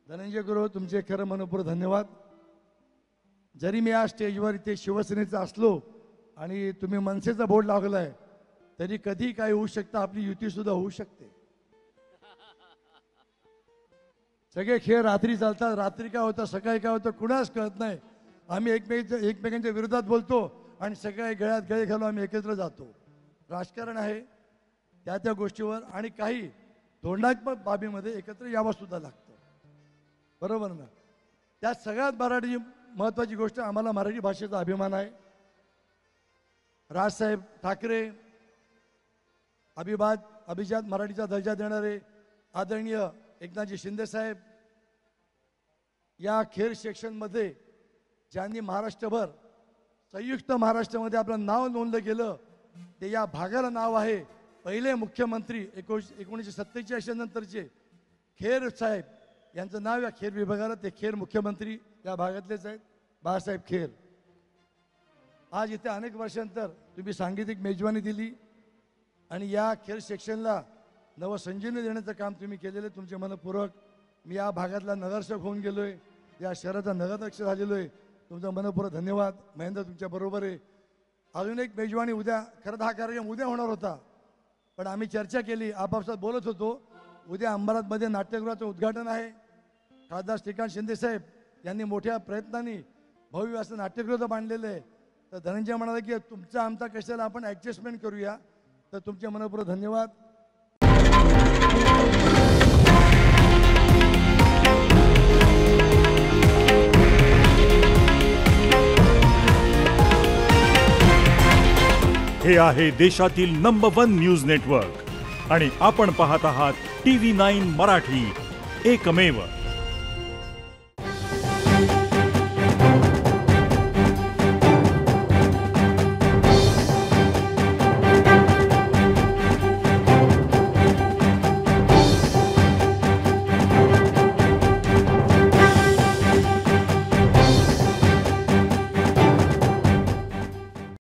धनंजय गुरु तुमचे खरं मनपूर्वक धन्यवाद। जरी मी आज स्टेजवर इथे शिवसेनेचा असलो आणि तुम्ही मनसेचा बोर्ड लावलाय तरी कधी काय होऊ शकतं, आपली युती सुद्धा होऊ शकते। सगळे खेळ रात्री चालतात, रात्री काय होतं सकाळी काय होतं कुणाच कळत नाही। आम्ही एकमेकांच्या विरोधात बोलतो आणि सगळे गळ्यात गळे घालून आम्ही एकत्र जातो। राजकारण आहे त्या गोष्टीवर आणि काही धोरणात्मक बाबीमध्ये एकत्र यावं सुद्धा लागतं, बरोबर ना। त्यात सगळ्यात मराठी महत्त्वाची गोष्ट आम्हाला मराठी भाषेचा अभिमान आहे। राजसाहेब ठाकरे अभिजात मराठीचा दर्जा देणारे आदरणीय एकनाथजी शिंदे साहेब या खेर सेक्शनमध्ये ज्यांनी महाराष्ट्रभर संयुक्त महाराष्ट्रामध्ये आपलं नाव नोंदलं गेलं ते या भागाला नाव आहे। पहिले मुख्यमंत्री 1947 नंतरचे खेर साहेब यांचं नाव या खेर विभागाला, ते खेर मुख्यमंत्री या भागातलेच आहेत, बाळासाहेब खेर। आज इथे अनेक वर्षांतर तुम्ही सांगीतिक मेजवानी दिली आणि या खेर सेक्शनला नवसंजीवनी देण्याचं काम तुम्ही केलेलं, तुमचे मनपूर्वक मी या भागातला नगरसेवक होऊन गेलोय, या शहराचा नगराध्यक्ष झालेलो आहे, तुमचा मनपूर्वक धन्यवाद। महेंद्र तुमच्या बरोबर आहे। अजून एक मेजवानी उद्या, खरं हा कार्यक्रम उद्या होणार होता पण आम्ही चर्चा केली, आपापसात बोलत होतो। उद्या अंबरनाथमध्ये नाट्यगृहाचं उद्घाटन आहे। खासदार श्रीकांत शिंदे साहेब यांनी मोठ्या प्रयत्नांनी भव्य असं नाट्यगृह बांधलेलं आहे। तर धनंजय म्हणाले की तुमचा आमचा कशाला आपण ॲडजस्टमेंट करूया, तर तुमचे मनपूर्वक धन्यवाद। हे आहे देशातील नंबर 1 न्यूज नेटवर्क आणि आपण पाहत आहात TV9 मराठी, एकमेव।